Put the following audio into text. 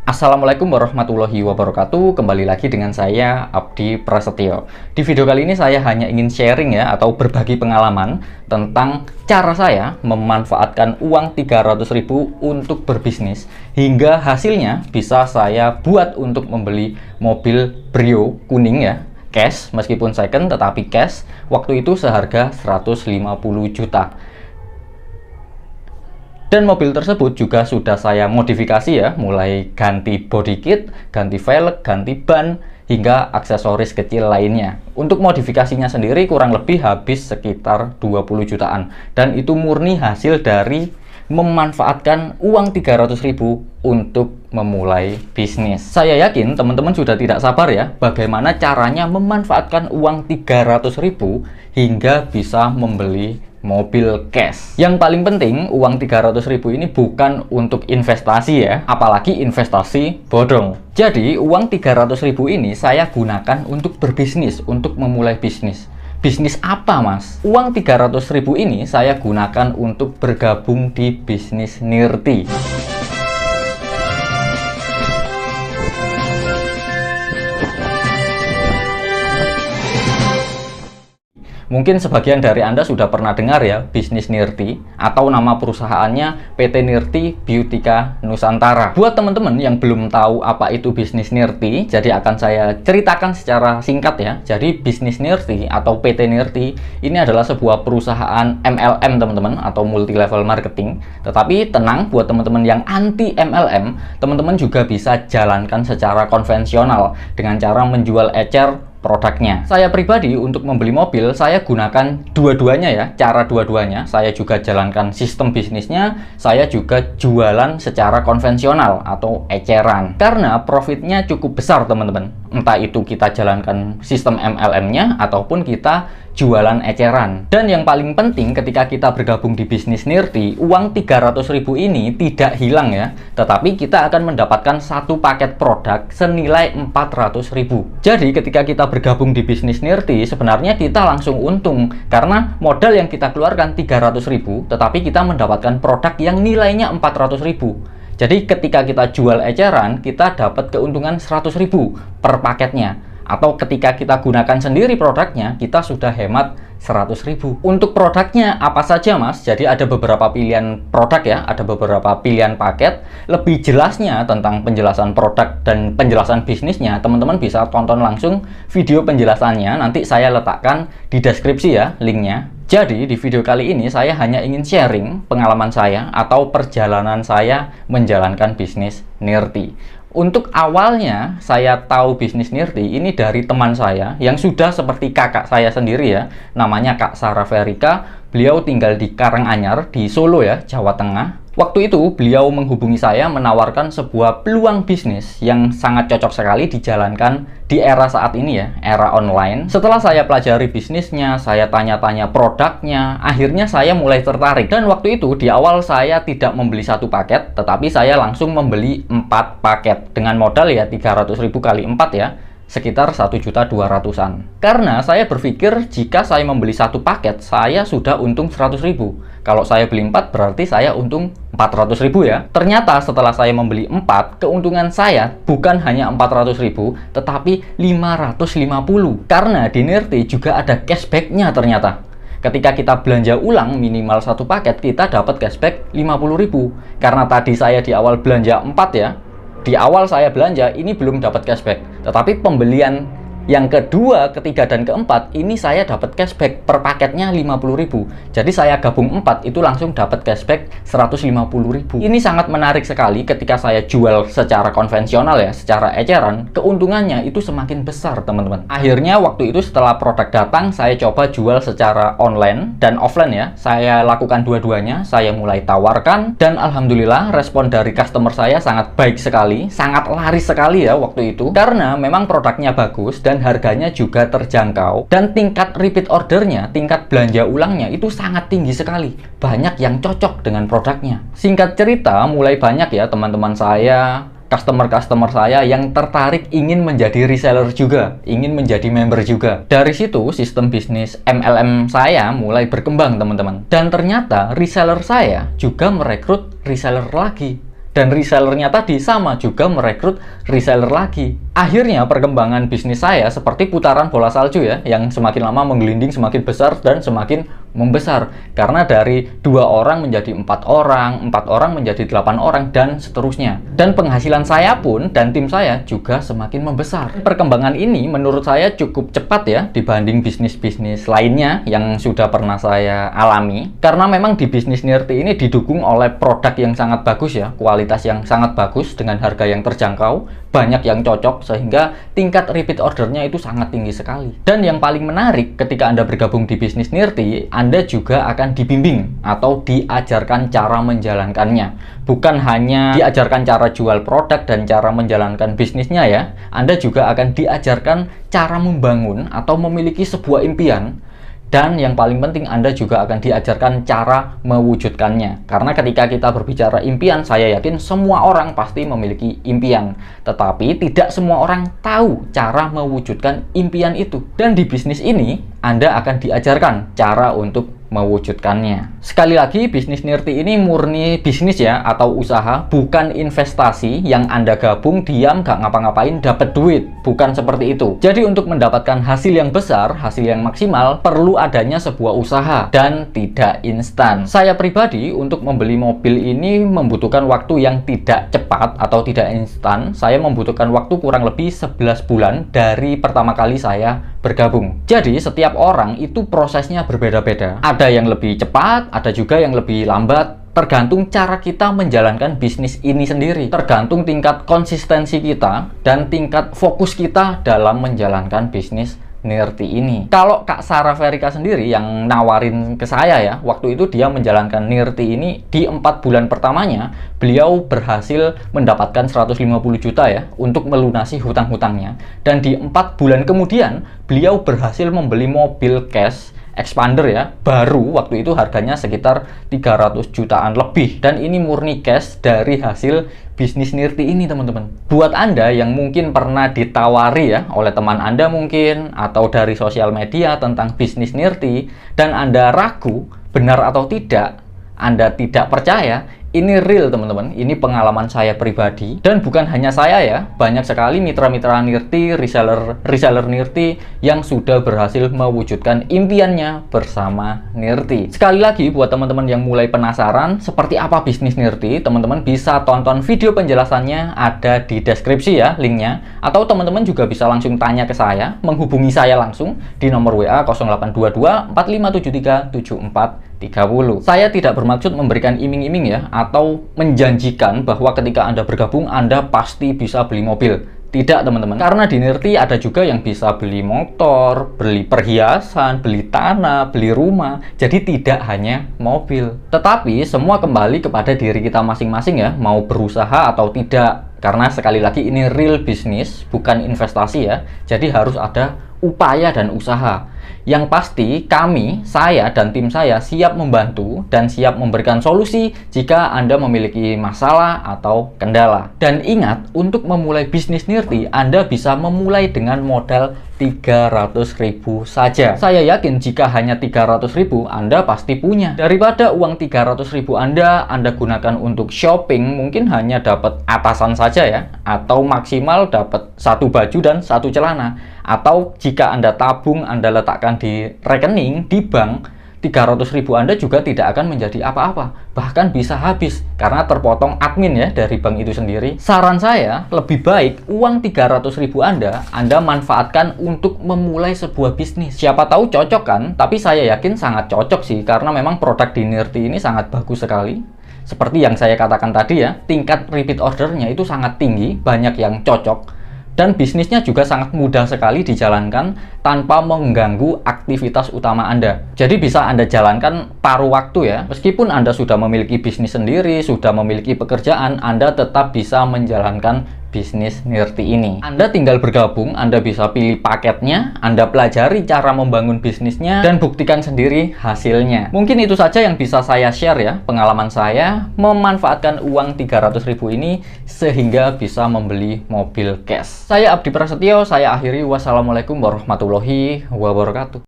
Assalamualaikum warahmatullahi wabarakatuh. Kembali lagi dengan saya Abdi Prasetyo. Di video kali ini saya hanya ingin sharing ya, atau berbagi pengalaman tentang cara saya memanfaatkan uang 300.000 untuk berbisnis, hingga hasilnya bisa saya buat untuk membeli mobil Brio kuning ya, cash, meskipun second tetapi cash. Waktu itu seharga 150 juta. Dan mobil tersebut juga sudah saya modifikasi ya, mulai ganti body kit, ganti velg, ganti ban, hingga aksesoris kecil lainnya. Untuk modifikasinya sendiri kurang lebih habis sekitar 20 jutaan. Dan itu murni hasil dari memanfaatkan uang 300.000 untuk memulai bisnis. Saya yakin teman-teman sudah tidak sabar ya, bagaimana caranya memanfaatkan uang 300.000 hingga bisa membeli mobil cash. Yang paling penting, uang 300.000 ini bukan untuk investasi ya, apalagi investasi bodong. Jadi, uang 300.000 ini saya gunakan untuk berbisnis, untuk memulai bisnis. Bisnis apa, Mas? Uang 300.000 ini saya gunakan untuk bergabung di bisnis Nirti. Mungkin sebagian dari Anda sudah pernah dengar ya bisnis Nirti, atau nama perusahaannya PT Nirti Beautika Nusantara. Buat teman-teman yang belum tahu apa itu bisnis Nirti, jadi akan saya ceritakan secara singkat ya. Jadi bisnis Nirti atau PT Nirti ini adalah sebuah perusahaan MLM teman-teman, atau multi level marketing. Tetapi tenang, buat teman-teman yang anti MLM, teman-teman juga bisa jalankan secara konvensional dengan cara menjual ecer produknya. Saya pribadi untuk membeli mobil, saya gunakan dua-duanya ya, cara dua-duanya. Saya juga jalankan sistem bisnisnya, saya juga jualan secara konvensional atau eceran. Karena profitnya cukup besar teman-teman. Entah itu kita jalankan sistem MLM-nya ataupun kita jualan eceran. Dan yang paling penting ketika kita bergabung di bisnis Nirti, uang 300.000 ini tidak hilang ya, tetapi kita akan mendapatkan satu paket produk senilai 400.000. Jadi ketika kita bergabung di bisnis Nirti, sebenarnya kita langsung untung karena modal yang kita keluarkan 300.000, tetapi kita mendapatkan produk yang nilainya 400.000. Jadi ketika kita jual eceran, kita dapat keuntungan 100.000 per paketnya. Atau ketika kita gunakan sendiri produknya, kita sudah hemat 100.000. Untuk produknya apa saja, Mas? Jadi ada beberapa pilihan produk ya, ada beberapa pilihan paket. Lebih jelasnya tentang penjelasan produk dan penjelasan bisnisnya, teman-teman bisa tonton langsung video penjelasannya. Nanti saya letakkan di deskripsi ya linknya. Jadi di video kali ini saya hanya ingin sharing pengalaman saya atau perjalanan saya menjalankan bisnis Nirti. Untuk awalnya saya tahu bisnis Nirti ini dari teman saya yang sudah seperti kakak saya sendiri ya, namanya Kak Sarah Verika. Beliau tinggal di Karanganyar di Solo ya, Jawa Tengah. Waktu itu beliau menghubungi saya menawarkan sebuah peluang bisnis yang sangat cocok sekali dijalankan di era saat ini ya, era online. Setelah saya pelajari bisnisnya, saya tanya-tanya produknya, akhirnya saya mulai tertarik. Dan waktu itu di awal saya tidak membeli satu paket, tetapi saya langsung membeli 4 paket dengan modal ya 300.000 kali 4 ya, sekitar 1.200.000-an. Karena saya berpikir jika saya membeli satu paket, saya sudah untung 100.000. Kalau saya beli 4 berarti saya untung 400.000 ya. Ternyata setelah saya membeli 4, keuntungan saya bukan hanya 400.000, tetapi 550. Karena di Nirti juga ada cashback-nya ternyata. Ketika kita belanja ulang minimal satu paket, kita dapat cashback 50.000. Karena tadi saya di awal belanja 4 ya, di awal saya belanja ini belum dapat cashback, tetapi pembelian yang kedua, ketiga, dan keempat ini saya dapat cashback per paketnya 50.000. Jadi saya gabung 4 itu langsung dapat cashback 150.000. Ini sangat menarik sekali ketika saya jual secara konvensional ya, secara eceran, keuntungannya itu semakin besar teman-teman. Akhirnya waktu itu setelah produk datang, saya coba jual secara online dan offline ya. Saya lakukan dua-duanya, saya mulai tawarkan, dan alhamdulillah respon dari customer saya sangat baik sekali, sangat laris sekali ya waktu itu. Karena memang produknya bagus dan harganya juga terjangkau, dan tingkat repeat ordernya, tingkat belanja ulangnya itu sangat tinggi sekali. Banyak yang cocok dengan produknya. Singkat cerita, mulai banyak ya teman-teman saya, customer-customer saya yang tertarik ingin menjadi reseller juga, ingin menjadi member juga. Dari situ sistem bisnis MLM saya mulai berkembang teman-teman. Dan ternyata reseller saya juga merekrut reseller lagi. Dan resellernya tadi sama juga merekrut reseller lagi. Akhirnya perkembangan bisnis saya seperti putaran bola salju ya, yang semakin lama menggelinding semakin besar dan semakin membesar. Karena dari 2 orang menjadi 4 orang menjadi 8 orang, dan seterusnya. Dan penghasilan saya pun dan tim saya juga semakin membesar. Perkembangan ini menurut saya cukup cepat ya dibanding bisnis-bisnis lainnya yang sudah pernah saya alami. Karena memang di bisnis Nirti ini didukung oleh produk yang sangat bagus ya, kualitas yang sangat bagus dengan harga yang terjangkau, banyak yang cocok, sehingga tingkat repeat ordernya itu sangat tinggi sekali. Dan yang paling menarik ketika Anda bergabung di bisnis Nirti, Anda juga akan dibimbing atau diajarkan cara menjalankannya. Bukan hanya diajarkan cara jual produk dan cara menjalankan bisnisnya ya, Anda juga akan diajarkan cara membangun atau memiliki sebuah impian. Dan yang paling penting, Anda juga akan diajarkan cara mewujudkannya. Karena ketika kita berbicara impian, saya yakin semua orang pasti memiliki impian. Tetapi tidak semua orang tahu cara mewujudkan impian itu. Dan di bisnis ini, Anda akan diajarkan cara untuk mewujudkannya. Sekali lagi, bisnis Nirti ini murni bisnis ya, atau usaha, bukan investasi yang Anda gabung diam gak ngapa-ngapain dapat duit. Bukan seperti itu. Jadi untuk mendapatkan hasil yang besar, hasil yang maksimal, perlu adanya sebuah usaha dan tidak instan. Saya pribadi untuk membeli mobil ini membutuhkan waktu yang tidak cepat atau tidak instan. Saya membutuhkan waktu kurang lebih 11 bulan dari pertama kali saya bergabung. Jadi setiap orang itu prosesnya berbeda-beda. Ada yang lebih cepat, ada juga yang lebih lambat. Tergantung cara kita menjalankan bisnis ini sendiri. Tergantung tingkat konsistensi kita dan tingkat fokus kita dalam menjalankan bisnis Nirti ini. Kalau Kak Sarah Verika sendiri yang nawarin ke saya ya, waktu itu dia menjalankan Nirti ini di 4 bulan pertamanya, beliau berhasil mendapatkan 150 juta ya untuk melunasi hutang-hutangnya. Dan di 4 bulan kemudian, beliau berhasil membeli mobil cash Expander ya, baru waktu itu harganya sekitar 300 jutaan lebih. Dan ini murni cash dari hasil bisnis Nirti ini teman-teman. Buat Anda yang mungkin pernah ditawari ya oleh teman Anda mungkin, atau dari sosial media tentang bisnis Nirti, dan Anda ragu benar atau tidak, Anda tidak percaya, ini real teman-teman, ini pengalaman saya pribadi. Dan bukan hanya saya ya, banyak sekali mitra-mitra Nirti, reseller Nirti yang sudah berhasil mewujudkan impiannya bersama Nirti. Sekali lagi buat teman-teman yang mulai penasaran seperti apa bisnis Nirti, teman-teman bisa tonton video penjelasannya ada di deskripsi ya linknya. Atau teman-teman juga bisa langsung tanya ke saya, menghubungi saya langsung di nomor WA 0822 4573 7430. Saya tidak bermaksud memberikan iming-iming ya, atau menjanjikan bahwa ketika Anda bergabung, Anda pasti bisa beli mobil. Tidak teman-teman, karena di Nirti ada juga yang bisa beli motor, beli perhiasan, beli tanah, beli rumah. Jadi tidak hanya mobil. Tetapi semua kembali kepada diri kita masing-masing ya, mau berusaha atau tidak. Karena sekali lagi ini real bisnis, bukan investasi ya. Jadi harus ada upaya dan usaha. Yang pasti saya dan tim saya siap membantu dan siap memberikan solusi jika Anda memiliki masalah atau kendala. Dan ingat, untuk memulai bisnis Nirti, Anda bisa memulai dengan modal 300.000 saja. Saya yakin jika hanya 300.000 Anda pasti punya. Daripada uang 300.000 Anda gunakan untuk shopping, mungkin hanya dapat atasan saja ya, atau maksimal dapat 1 baju dan 1 celana. Atau jika Anda tabung, Anda letakkan di rekening, di bank, 300.000 Anda juga tidak akan menjadi apa-apa. Bahkan bisa habis karena terpotong admin ya dari bank itu sendiri. Saran saya, lebih baik uang 300.000 Anda manfaatkan untuk memulai sebuah bisnis. Siapa tahu cocok kan? Tapi saya yakin sangat cocok sih, karena memang produk di Nirti ini sangat bagus sekali. Seperti yang saya katakan tadi ya, tingkat repeat ordernya itu sangat tinggi, banyak yang cocok. Dan bisnisnya juga sangat mudah sekali dijalankan tanpa mengganggu aktivitas utama Anda. Jadi bisa Anda jalankan paruh waktu ya. Meskipun Anda sudah memiliki bisnis sendiri, sudah memiliki pekerjaan, Anda tetap bisa menjalankan bisnis Nirti ini. Anda tinggal bergabung, Anda bisa pilih paketnya, Anda pelajari cara membangun bisnisnya, dan buktikan sendiri hasilnya. Mungkin itu saja yang bisa saya share ya, pengalaman saya memanfaatkan uang 300.000 ini sehingga bisa membeli mobil cash. Saya Abdi Prasetyo, saya akhiri. Wassalamualaikum warahmatullahi wabarakatuh.